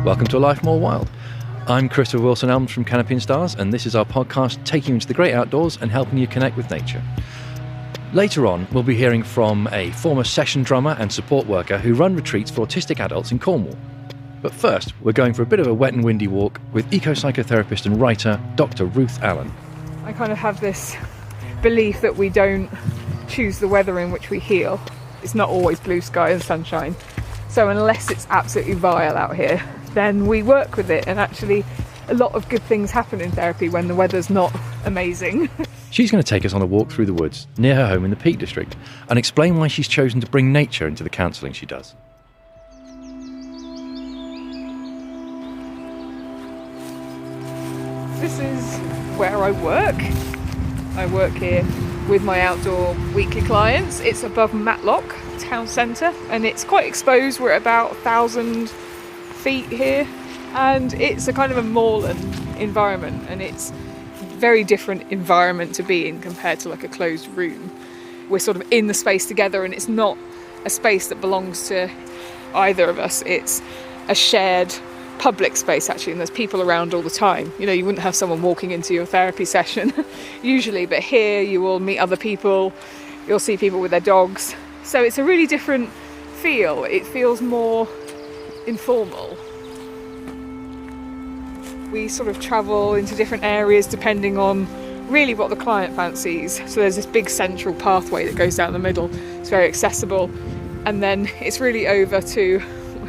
Welcome to Life More Wild. I'm Christopher Wilson-Elms from Canopy and Stars, and this is our podcast taking you into the great outdoors and helping you connect with nature. Later on, we'll be hearing from a former session drummer and support worker who run retreats for autistic adults in Cornwall. But first, we're going for a bit of a wet and windy walk with eco-psychotherapist and writer Dr. Ruth Allen. I kind of have this belief that we don't choose the weather in which we heal. It's not always blue sky and sunshine. So unless it's absolutely vile out here, then we work with it, and actually a lot of good things happen in therapy when the weather's not amazing. She's going to take us on a walk through the woods near her home in the Peak District and explain why she's chosen to bring nature into the counselling she does. This is where I work. I work here with my outdoor weekly clients. It's above Matlock town centre and it's quite exposed. We're at about 1,000 feet here, and it's a kind of a moorland environment, and it's a very different environment to be in compared to like a closed room. We're sort of in the space together, and it's not a space that belongs to either of us. It's a shared public space actually, and there's people around all the time. You know, you wouldn't have someone walking into your therapy session usually, but here you will meet other people, you'll see people with their dogs. So it's a really different feel. It feels more informal. We sort of travel into different areas depending on really what the client fancies. So there's this big central pathway that goes down the middle. It's very accessible, and then it's really over to,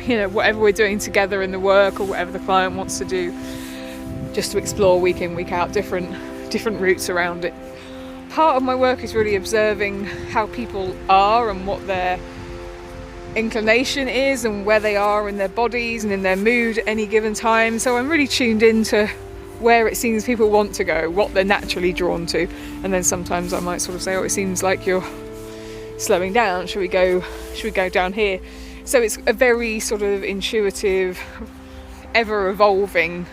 you know, whatever we're doing together in the work or whatever the client wants to do, just to explore week in, week out, different routes around it. Part of my work is really observing how people are and what their inclination is and where they are in their bodies and in their mood at any given time. So I'm really tuned into where it seems people want to go, what they're naturally drawn to. And then sometimes I might sort of say, oh, it seems like you're slowing down. Should we go down here? So it's a very sort of intuitive, ever evolving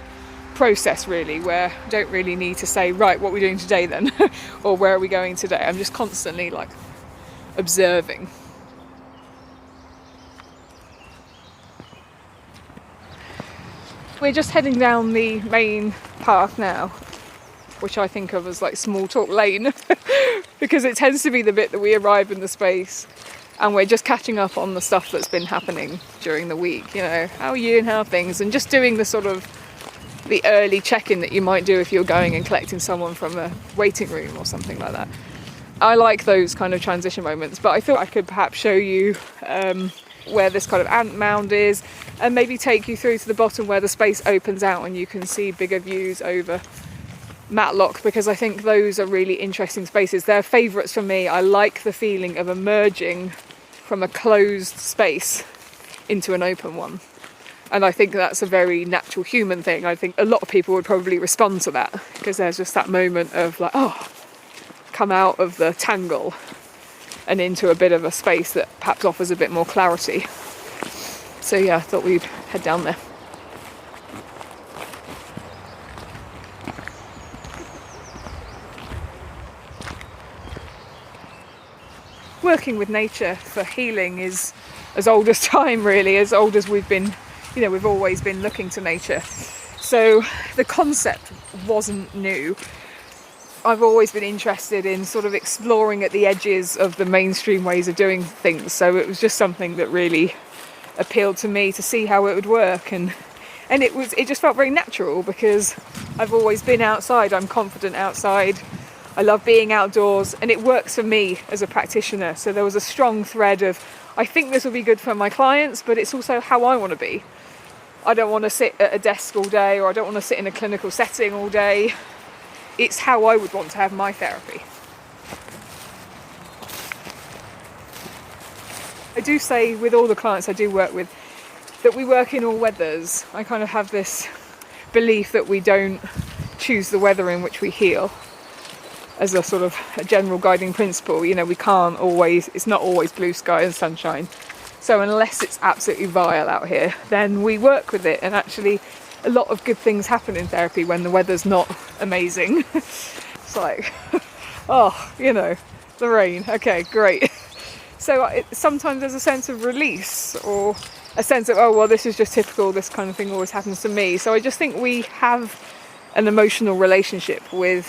process really, where I don't really need to say, right, what are we doing today then? Or where are we going today? I'm just constantly like observing. We're just heading down the main path now, which I think of as like small talk lane, because it tends to be the bit that we arrive in the space and we're just catching up on the stuff that's been happening during the week. You know, how are you and how are things? And just doing the sort of the early check-in that you might do if you're going and collecting someone from a waiting room or something like that. I like those kind of transition moments, but I thought I could perhaps show you where this kind of ant mound is, and maybe take you through to the bottom where the space opens out and you can see bigger views over Matlock, because I think those are really interesting spaces. They're favourites for me. I like the feeling of emerging from a closed space into an open one. And I think that's a very natural human thing. I think a lot of people would probably respond to that, because there's just that moment of like, oh, come out of the tangle and into a bit of a space that perhaps offers a bit more clarity. So yeah, I thought we'd head down there. Working with nature for healing is as old as time really, as old as we've been, you know, we've always been looking to nature. So the concept wasn't new. I've always been interested in sort of exploring at the edges of the mainstream ways of doing things. So it was just something that really appealed to me to see how it would work. And it just felt very natural, because I've always been outside. I'm confident outside. I love being outdoors, and it works for me as a practitioner. So there was a strong thread of, I think this will be good for my clients, but it's also how I want to be. I don't want to sit at a desk all day, or I don't want to sit in a clinical setting all day. It's how I would want to have my therapy. I do say with all the clients I do work with that we work in all weathers. I kind of have this belief that we don't choose the weather in which we heal as a sort of a general guiding principle. You know, we can't always, it's not always blue sky and sunshine. So unless it's absolutely vile out here, then we work with it, and actually a lot of good things happen in therapy when the weather's not amazing. It's like, oh, you know, the rain, okay, great. So sometimes there's a sense of release, or a sense of, oh, well, this is just typical, this kind of thing always happens to me. So I just think we have an emotional relationship with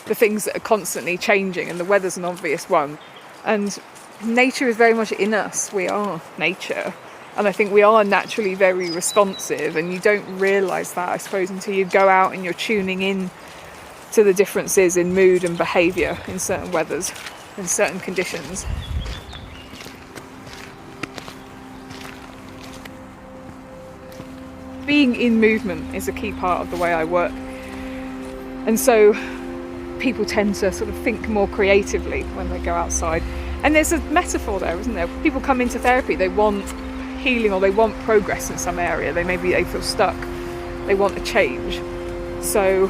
the things that are constantly changing, and the weather's an obvious one. And nature is very much in us. We are nature. And I think we are naturally very responsive, and you don't realise that, I suppose, until you go out and you're tuning in to the differences in mood and behaviour in certain weathers, in certain conditions. Being in movement is a key part of the way I work. And so people tend to sort of think more creatively when they go outside. And there's a metaphor there, isn't there? People come into therapy, they want healing or they want progress in some area. They feel stuck. They want a change. So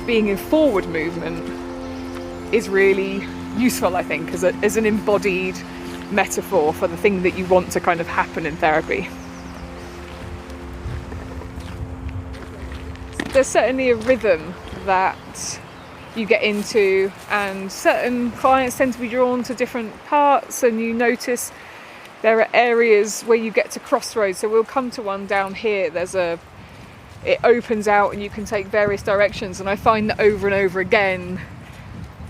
being in forward movement is really useful, I think, as an embodied metaphor for the thing that you want to kind of happen in therapy. There's certainly a rhythm that you get into, and certain clients tend to be drawn to different parts, and you notice there are areas where you get to crossroads. So we'll come to one down here, it opens out and you can take various directions, and I find that over and over again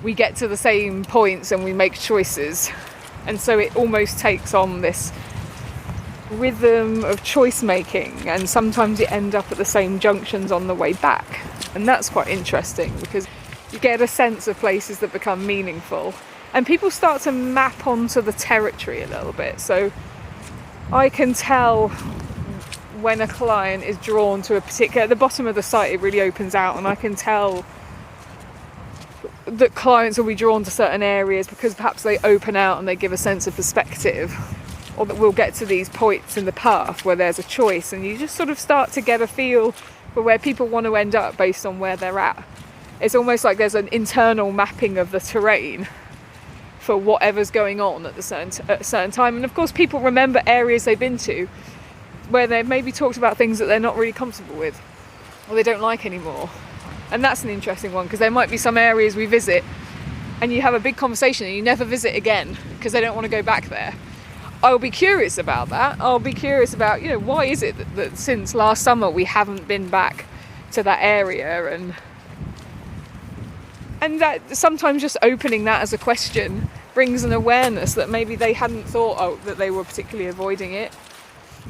we get to the same points and we make choices, and so it almost takes on this rhythm of choice making, and sometimes you end up at the same junctions on the way back, and that's quite interesting because you get a sense of places that become meaningful, and people start to map onto the territory a little bit. So I can tell when a client is drawn to a particular, at the bottom of the site it really opens out, and I can tell that clients will be drawn to certain areas because perhaps they open out and they give a sense of perspective, or that we'll get to these points in the path where there's a choice, and you just sort of start to get a feel for where people want to end up based on where they're at. It's almost like there's an internal mapping of the terrain for whatever's going on at a certain time. And of course people remember areas they've been to where they've maybe talked about things that they're not really comfortable with or they don't like anymore. And that's an interesting one, because there might be some areas we visit and you have a big conversation and you never visit again because they don't want to go back there. I'll be curious about that. I'll be curious about, why is it that since last summer we haven't been back to that area, and that sometimes just opening that as a question brings an awareness that maybe they hadn't thought that they were particularly avoiding it.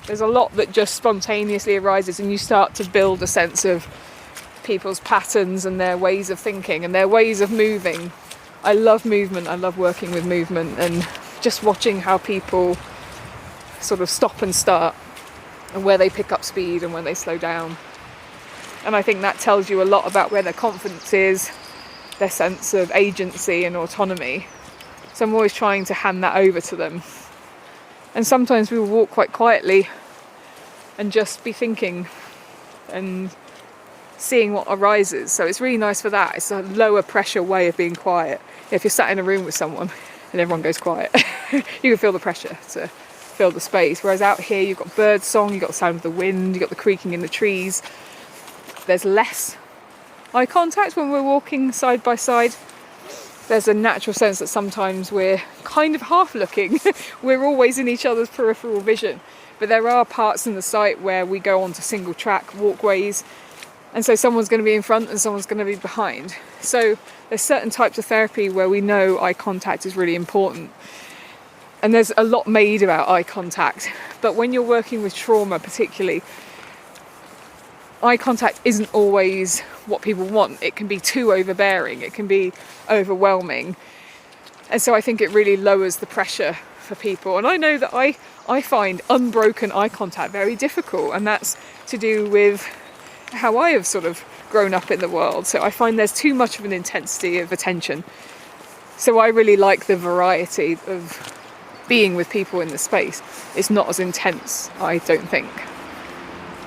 There's a lot that just spontaneously arises, and you start to build a sense of people's patterns and their ways of thinking and their ways of moving. I love movement. I love working with movement and just watching how people sort of stop and start, and where they pick up speed and when they slow down. And I think that tells you a lot about where their confidence is, their sense of agency and autonomy. So I'm always trying to hand that over to them. And sometimes we will walk quite quietly and just be thinking and seeing what arises. So it's really nice for that. It's a lower pressure way of being quiet. If you're sat in a room with someone and everyone goes quiet, you can feel the pressure to fill the space. Whereas out here you've got bird song, you've got the sound of the wind, you've got the creaking in the trees. There's less eye contact when we're walking side by side. There's a natural sense that sometimes we're kind of half looking. We're always in each other's peripheral vision. But there are parts in the site where we go onto single track walkways, and so someone's going to be in front and someone's going to be behind. So there's certain types of therapy where we know eye contact is really important. And there's a lot made about eye contact. But when you're working with trauma particularly, eye contact isn't always what people want. It can be too overbearing, it can be overwhelming. And so I think it really lowers the pressure for people. And I know that I find unbroken eye contact very difficult, and that's to do with how I have sort of grown up in the world. So I find there's too much of an intensity of attention. So I really like the variety of being with people in the space. It's not as intense, I don't think.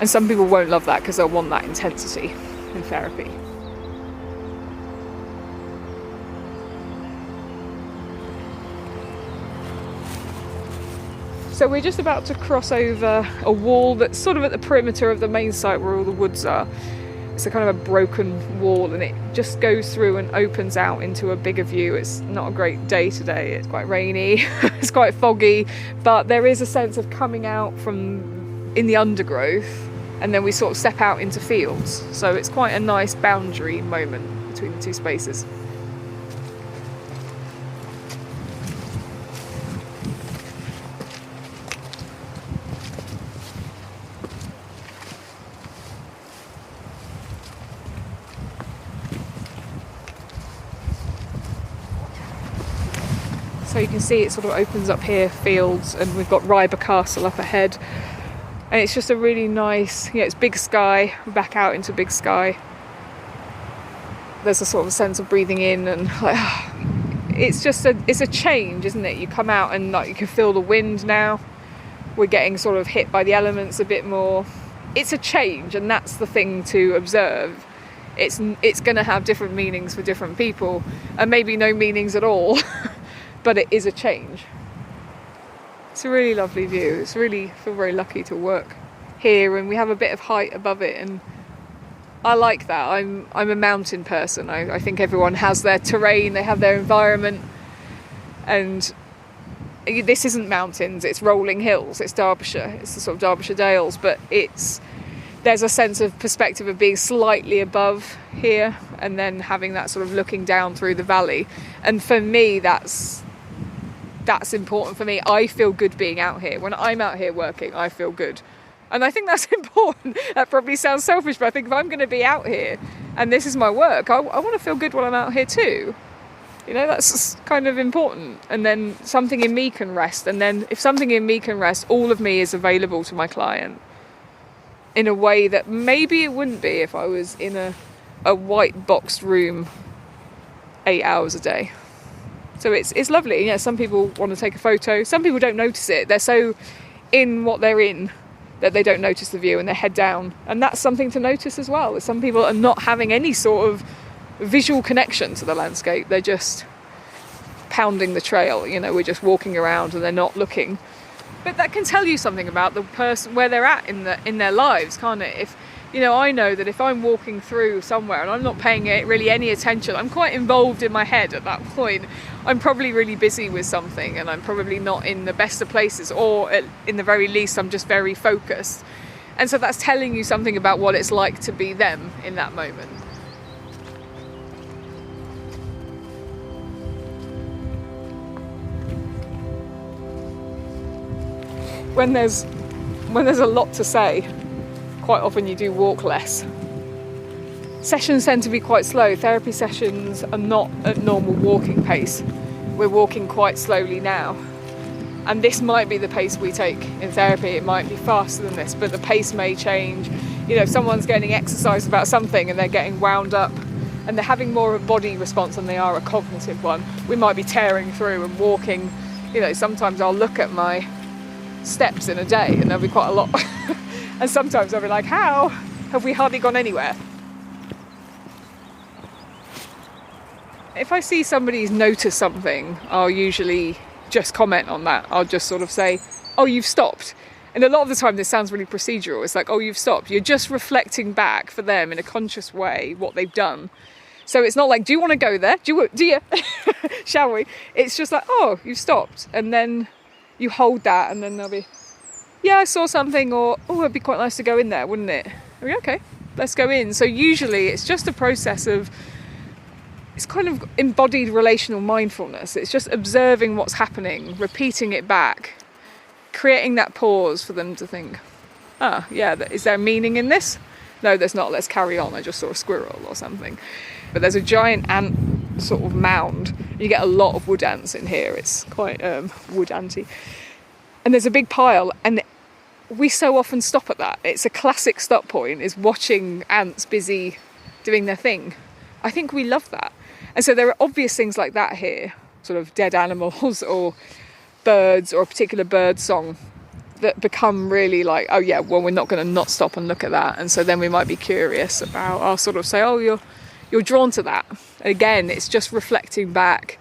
And some people won't love that because they'll want that intensity in therapy. So we're just about to cross over a wall that's sort of at the perimeter of the main site where all the woods are. It's a kind of a broken wall, and it just goes through and opens out into a bigger view. It's not a great day today. It's quite rainy, it's quite foggy, but there is a sense of coming out from in the undergrowth, and then we sort of step out into fields. So it's quite a nice boundary moment between the two spaces. So you can see it sort of opens up here, fields, and we've got Ryber Castle up ahead. And it's just a really nice, it's big sky, back out into big sky. There's a sort of sense of breathing in, and like, it's a change, isn't it? You come out and like you can feel the wind now. We're getting sort of hit by the elements a bit more. It's a change, and that's the thing to observe. It's going to have different meanings for different people, and maybe no meanings at all. But it is a change. It's a really lovely view. I feel very lucky to work here, and we have a bit of height above it, and I like that. I'm a mountain person. I think everyone has their terrain, they have their environment, and this isn't mountains, it's rolling hills, it's Derbyshire, it's the sort of Derbyshire Dales, but there's a sense of perspective of being slightly above here and then having that sort of looking down through the valley. And for me, that's important for me. I feel good being out here. When I'm out here working, I feel good. And I think that's important. That probably sounds selfish, but I think if I'm going to be out here and this is my work, I want to feel good while I'm out here too. That's kind of important. And then something in me can rest. And then if something in me can rest, all of me is available to my client in a way that maybe it wouldn't be if I was in a white boxed room 8 hours a day. So it's lovely. Some people want to take a photo. Some people don't notice it. They're so in what they're in that they don't notice the view and they head down. And that's something to notice as well. Some people are not having any sort of visual connection to the landscape. They're just pounding the trail. We're just walking around and they're not looking. But that can tell you something about the person, where they're at in their lives, can't it? If I know that if I'm walking through somewhere and I'm not paying it really any attention, I'm quite involved in my head at that point. I'm probably really busy with something and I'm probably not in the best of places, or in the very least I'm just very focused. And so that's telling you something about what it's like to be them in that moment. When there's a lot to say, quite often you do walk less. Sessions tend to be quite slow. Therapy sessions are not at normal walking pace. We're walking quite slowly now. And this might be the pace we take in therapy. It might be faster than this, but the pace may change. If someone's getting exercise about something and they're getting wound up and they're having more of a body response than they are a cognitive one, we might be tearing through and walking. Sometimes I'll look at my steps in a day and there'll be quite a lot. And sometimes I'll be like, how have we hardly gone anywhere? If I see somebody's noticed something, I'll usually just comment on that. I'll just sort of say, oh, you've stopped. And a lot of the time this sounds really procedural. It's like, oh, you've stopped. You're just reflecting back for them in a conscious way what they've done. So it's not like, do you want to go there? Do you? Shall we? It's just like, oh, you've stopped. And then you hold that and then they'll be, yeah, I saw something, or, oh, it'd be quite nice to go in there, wouldn't it? Okay, let's go in. So usually it's just a process of, it's kind of embodied relational mindfulness. It's just observing what's happening, repeating it back, creating that pause for them to think, yeah, is there meaning in this? No, there's not, let's carry on. I just saw a squirrel or something. But there's a giant ant sort of mound. You get a lot of wood ants in here. It's quite wood anty. And there's a big pile, and we so often stop at that. It's a classic stop point, is watching ants busy doing their thing. I think we love that. And so there are obvious things like that here, sort of dead animals or birds or a particular bird song that become really like, oh yeah, well, we're not going to not stop and look at that. And so then we might be curious about, I'll sort of say, oh, you're drawn to that. Again, it's just reflecting back.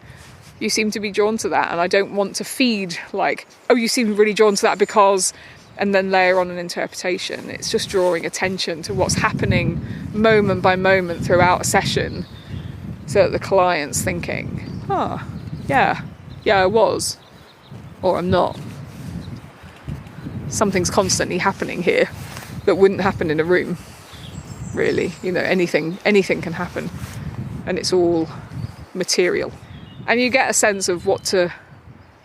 You seem to be drawn to that, and I don't want to feed like, oh, you seem really drawn to that because and then layer on an interpretation. It's just drawing attention to what's happening moment by moment throughout a session, so that the client's thinking, yeah, I was, or I'm not. Something's constantly happening here that wouldn't happen in a room, really. Anything can happen, and it's all material. And you get a sense of what to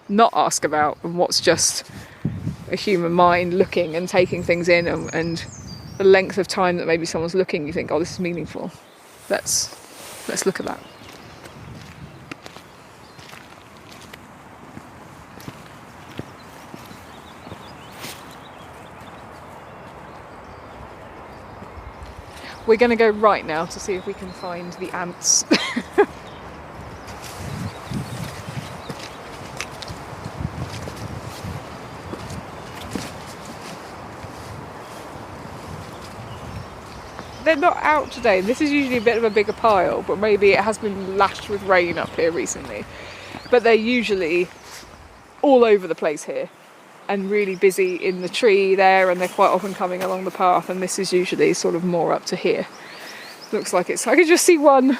not ask about and what's just a human mind looking and taking things in, and the length of time that maybe someone's looking, you think, oh, this is meaningful. Let's look at that. We're going to go right now to see if we can find the ants. They're not out today. This is usually a bit of a bigger pile, but maybe it has been lashed with rain up here recently. But they're usually all over the place here and really busy in the tree there, and they're quite often coming along the path, and this is usually sort of more up to here. Looks like I can just see one.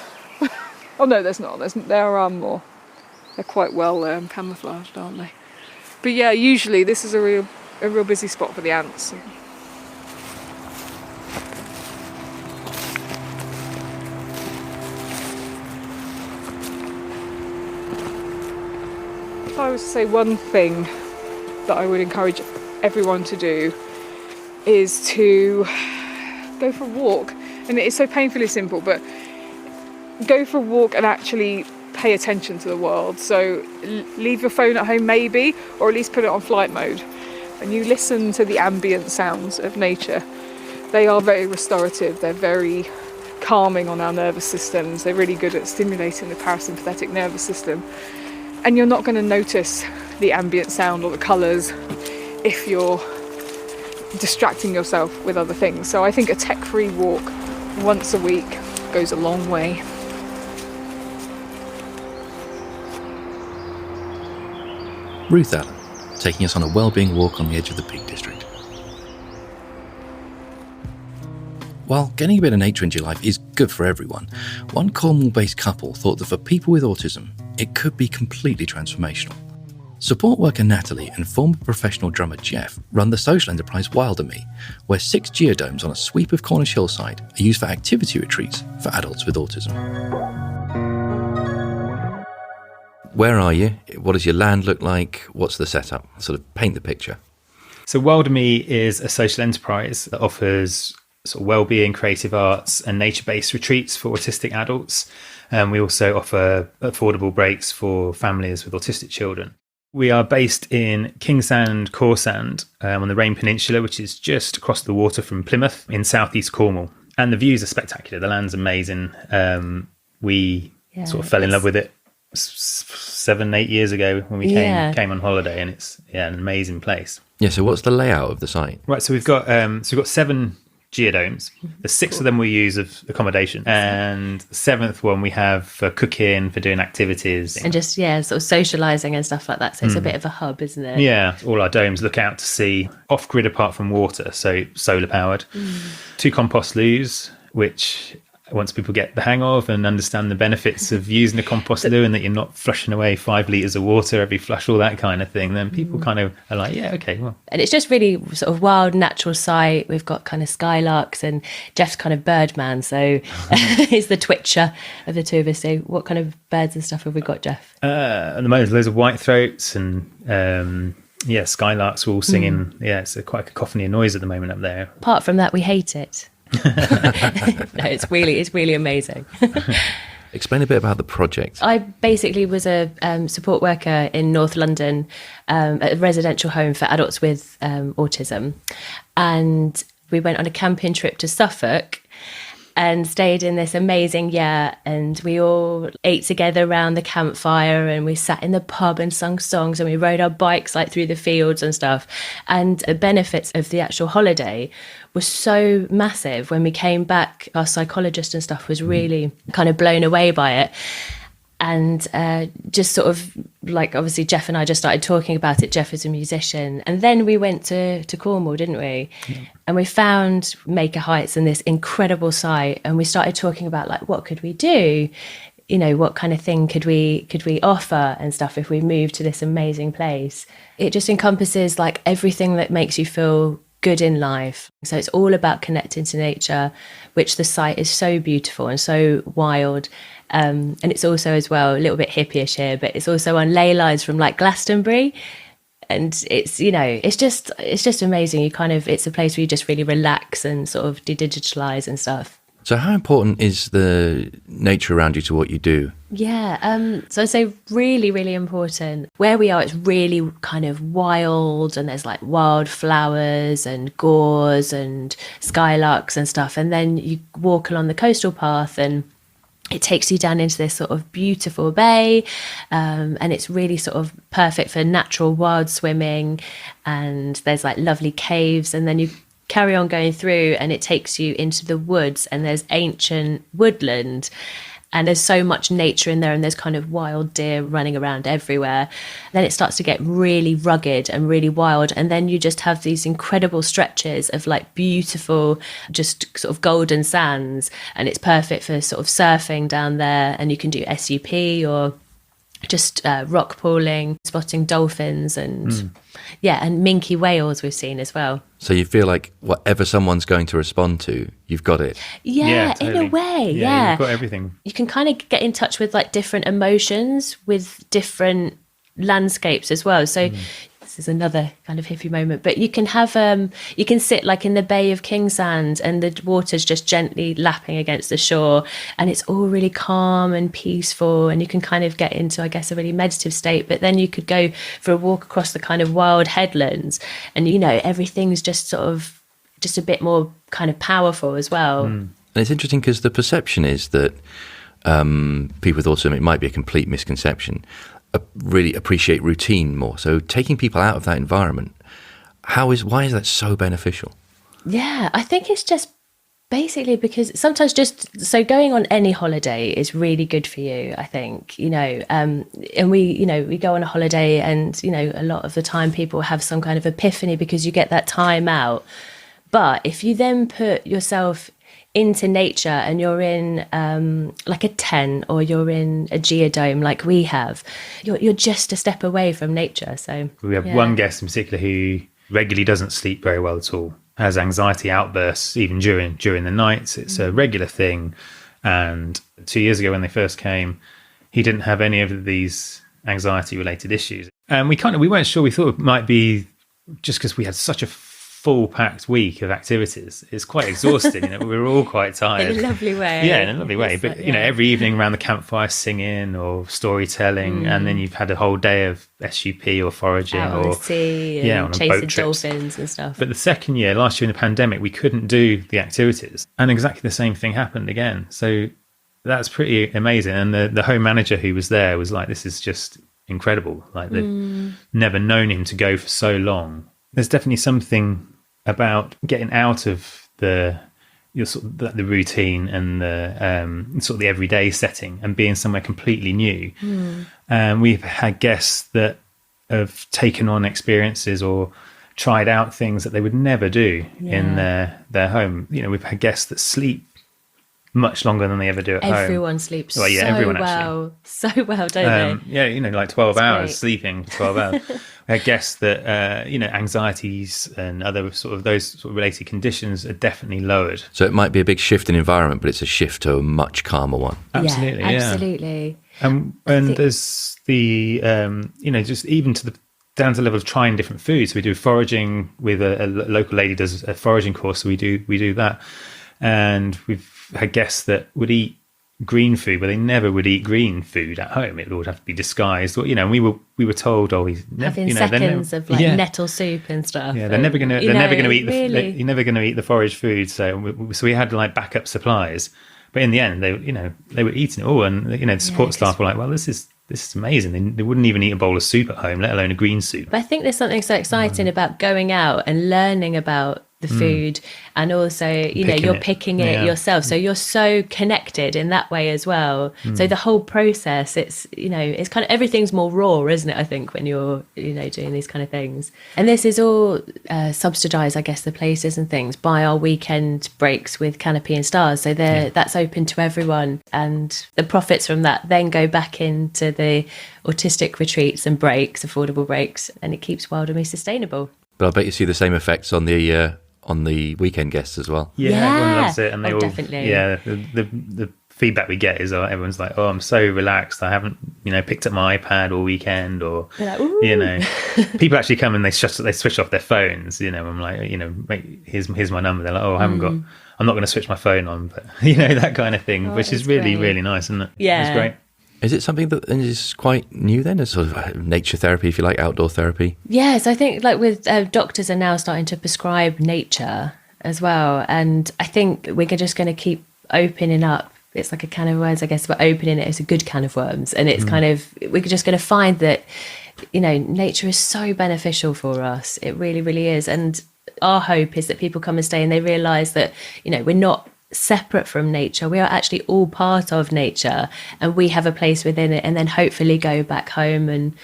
Oh no, there's not. There are more. They're quite well camouflaged, aren't they? But yeah, usually this is a real busy spot for the ants. If I was to say one thing that I would encourage everyone to do is to go for a walk. And it is so painfully simple, but go for a walk and actually pay attention to the world. So leave your phone at home maybe, or at least put it on flight mode, and you listen to the ambient sounds of nature. They are very restorative. They're very calming on our nervous systems. They're really good at stimulating the parasympathetic nervous system. And you're not going to notice the ambient sound or the colours if you're distracting yourself with other things. So I think a tech-free walk once a week goes a long way. Ruth Allen, taking us on a wellbeing walk on the edge of the Peak District. While getting a bit of nature into your life is good for everyone, one Cornwall-based couple thought that for people with autism, it could be completely transformational. Support worker Natalie and former professional drummer Geoff run the social enterprise Wilderme, where 6 geodomes on a sweep of Cornish hillside are used for activity retreats for adults with autism. Where are you? What does your land look like? What's the setup? Sort of paint the picture. So Wilderme is a social enterprise that offers sort of wellbeing, creative arts and nature-based retreats for autistic adults. We also offer affordable breaks for families with autistic children. We are based in Kingsand, Corsand, on the Rain Peninsula, which is just across the water from Plymouth in southeast Cornwall. And the views are spectacular. The land's amazing. We sort of fell in love with it 7-8 years ago when we came on holiday, and it's an amazing place. Yeah. So what's the layout of the site? Right. So we've got 7 geodomes. The 6 of them we use of accommodation, and the 7th one we have for cooking, for doing activities, and just sort of socializing and stuff like that. So it's a bit of a hub, isn't it? Yeah, all our domes look out to sea, off grid apart from water, so solar powered. 2 compost loos, which once people get the hang of and understand the benefits of using a compost loo, and that you're not flushing away 5 litres of water every flush, all that kind of thing, then people kind of are like, yeah, okay, well. And it's just really sort of wild, natural site. We've got kind of skylarks, and Geoff's kind of bird man, so he's the twitcher of the two of us. So what kind of birds and stuff have we got, Geoff? At the moment, loads of whitethroats and skylarks are all singing. Yeah, it's quite a cacophony of noise at the moment up there. Apart from that, we hate it. No, it's really amazing. Explain a bit about the project. I basically was a support worker in North London at a residential home for adults with autism, and we went on a camping trip to Suffolk and stayed in this amazing yurt, and we all ate together around the campfire, and we sat in the pub and sung songs, and we rode our bikes like through the fields and stuff. And the benefits of the actual holiday was so massive. When we came back, our psychologist and stuff was really kind of blown away by it. And just sort of like, obviously Geoff and I just started talking about it. Geoff is a musician. And then we went to Cornwall, didn't we? Yeah. And we found Maker Heights and this incredible site. And we started talking about like, what could we do? You know, what kind of thing could we offer and stuff if we moved to this amazing place? It just encompasses like everything that makes you feel good in life. So it's all about connecting to nature, which the site is so beautiful and so wild. And it's also as well a little bit hippie-ish here, but it's also on ley lines from like Glastonbury. And it's, you know, it's just amazing. It's a place where you just really relax and sort of de-digitalize and stuff. So how important is the nature around you to what you do? Yeah, so I'd say really, really important. Where we are, it's really kind of wild, and there's like wildflowers and gorse and skylarks and stuff. And then you walk along the coastal path and it takes you down into this sort of beautiful bay, and it's really sort of perfect for natural wild swimming. And there's like lovely caves, and then you carry on going through and it takes you into the woods, and there's ancient woodland, and there's so much nature in there, and there's kind of wild deer running around everywhere. Then it starts to get really rugged and really wild, and then you just have these incredible stretches of like beautiful just sort of golden sands, and it's perfect for sort of surfing down there. And you can do SUP or just rock pooling, spotting dolphins and and minke whales we've seen as well. So you feel like whatever someone's going to respond to, you've got it. Yeah, totally. In a way, yeah. You've got everything. You can kind of get in touch with like different emotions with different landscapes as well. So this is another kind of hippie moment, but you can have you can sit like in the Bay of Kingsand, and the water's just gently lapping against the shore, and it's all really calm and peaceful, and you can kind of get into, I guess, a really meditative state. But then you could go for a walk across the kind of wild headlands, and you know, everything's just sort of just a bit more kind of powerful as well. And it's interesting because the perception is that people with autism, it might be a complete misconception, really appreciate routine more. So taking people out of that environment, why is that so beneficial? Yeah, I think it's just basically because sometimes so going on any holiday is really good for you, I think, you know, and we go on a holiday, and, you know, a lot of the time people have some kind of epiphany because you get that time out. But if you then put yourself into nature, and you're in like a tent, or you're in a geodome like we have, you're just a step away from nature. So we have one guest in particular who regularly doesn't sleep very well at all, has anxiety outbursts even during the nights. It's a regular thing. And 2 years ago when they first came, he didn't have any of these anxiety related issues, and we weren't sure. We thought it might be just because we had such a full packed week of activities. It's quite exhausting. You know, we were all quite tired. In a lovely way. Yeah, in a lovely way. But you know, every evening around the campfire singing or storytelling, and then you've had a whole day of SUP or foraging out or on the sea and on chasing boat trips. Dolphins and stuff. But the second year, last year in the pandemic, we couldn't do the activities, and exactly the same thing happened again. So that's pretty amazing. And the home manager who was there was like, "This is just incredible. Like they've never known him to go for so long." There's definitely something about getting out of the routine and the sort of the everyday setting and being somewhere completely new. And we've had guests that have taken on experiences or tried out things that they would never do in their home. You know, we've had guests that sleep much longer than they ever do at home. Everyone sleeps everyone so well, don't they? Yeah, you know, like 12 That's hours great. sleeping, 12 hours. I guess that, you know, anxieties and other sort of those sort of related conditions are definitely lowered. So it might be a big shift in environment, but it's a shift to a much calmer one. Absolutely, yeah. Absolutely. And there's the, you know, just even to the down to the level of trying different foods. So we do foraging with a local lady does a foraging course, so we do that. And we've had guests that would eat green food, but they never would eat green food at home. It would have to be disguised, or, you know. And we were told, oh, he's never, having seconds of like nettle soup and stuff. Yeah, they're never going to eat really? you're never going to eat the forage food. So we had like backup supplies, but in the end, they were eating it all, and you know, the support staff were like, well, this is amazing. They wouldn't even eat a bowl of soup at home, let alone a green soup. But I think there's something so exciting about going out and learning about the food, and also you're picking it yourself, so you're so connected in that way as well. So the whole process, it's it's kind of, everything's more raw, isn't it, I think, when you're doing these kind of things. And this is all subsidized, I guess, the places and things, by our weekend breaks with Canopy and Stars, so that's open to everyone, and the profits from that then go back into the autistic retreats and breaks, affordable breaks, and it keeps Wilderme sustainable. But I bet you see the same effects on the weekend guests as well. Yeah, everyone loves it, and they all definitely. Yeah, the feedback we get is everyone's like, "Oh, I'm so relaxed. I haven't picked up my iPad all weekend," or like, people actually come and they switch off their phones. I'm like, here's my number. They're like, "Oh, I'm not going to switch my phone on," but that kind of thing, which is really great. really nice, isn't it? Yeah, it's great. Is it something that is quite new then? It's sort of nature therapy, if you like, outdoor therapy? Yes, I think like with doctors are now starting to prescribe nature as well. And I think we're just going to keep opening up. It's like a can of worms, I guess, but opening it is a good can of worms. And it's kind of, we're just going to find that, nature is so beneficial for us. It really, really is. And our hope is that people come and stay and they realise that, we're not separate from nature. We are actually all part of nature, and we have a place within it, and then hopefully go back home and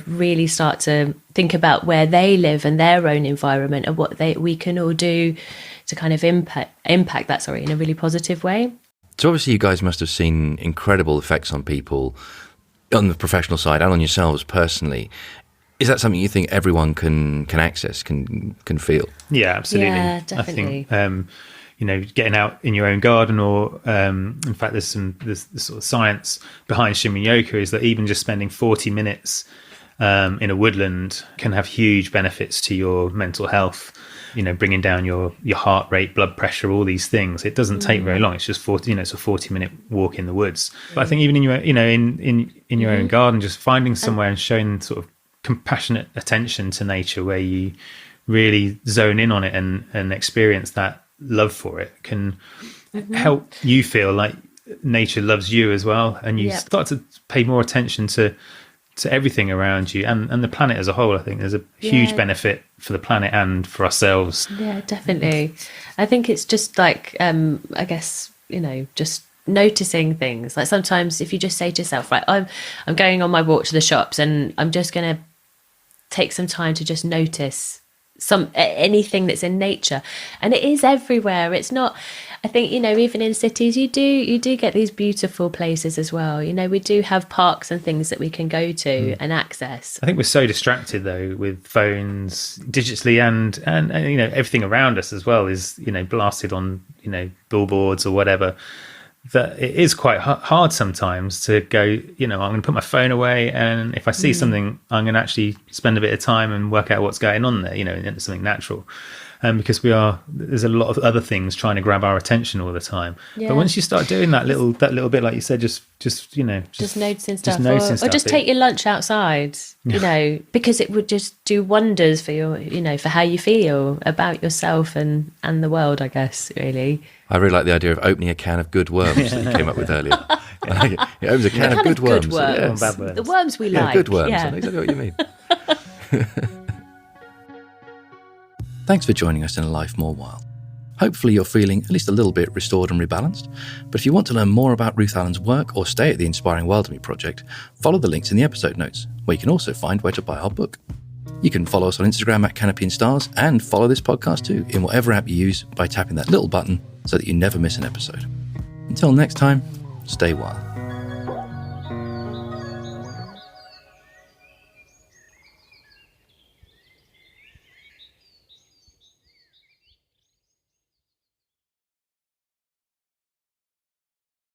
really start to think about where they live and their own environment, and what we can all do to kind of impact that in a really positive way. So obviously you guys must have seen incredible effects on people on the professional side and on yourselves personally. Is that something you think everyone can access, can feel? Yeah, absolutely. Yeah, definitely. I think getting out in your own garden, or in fact, there's sort of science behind Shinrin-yoku, is that even just spending 40 minutes in a woodland can have huge benefits to your mental health. Bringing down your heart rate, blood pressure, all these things. It doesn't take very long. It's just 40. It's a 40-minute walk in the woods. But I think even in your in your own garden, just finding somewhere and showing sort of compassionate attention to nature, where you really zone in on it and experience that love for it, can help you feel like nature loves you as well, and you start to pay more attention to everything around you and the planet as a whole. I think there's a huge benefit for the planet and for ourselves. Yeah, definitely. I think it's just like I guess just noticing things. Like sometimes if you just say to yourself, right, I'm going on my walk to the shops, and I'm just going to take some time to just notice anything that's in nature, and it is everywhere. It's not, I think, even in cities you do get these beautiful places as well. We do have parks and things that we can go to and access. I think we're so distracted though with phones digitally, and everything around us as well is blasted on billboards or whatever, that it is quite hard sometimes to go, I'm going to put my phone away, and if I see something, I'm going to actually spend a bit of time and work out what's going on there, and something natural. Because there's a lot of other things trying to grab our attention all the time. Yeah. But once you start doing that little bit, like you said, just noticing stuff, or just take your lunch outside, because it would just do wonders for your, for how you feel about yourself and the world, I guess, really. I really like the idea of opening a can of good worms that you came up with earlier. It opens a can of good worms. Worms. Bad worms. The worms we like. Good worms. Yeah. I know exactly what you mean. Thanks for joining us in Life More Wild. Hopefully you're feeling at least a little bit restored and rebalanced. But if you want to learn more about Ruth Allen's work or stay at the Inspiring Wilderme project, follow the links in the episode notes, where you can also find where to buy our book. You can follow us on Instagram at Canopy and Stars, and follow this podcast too in whatever app you use by tapping that little button so that you never miss an episode. Until next time, stay wild.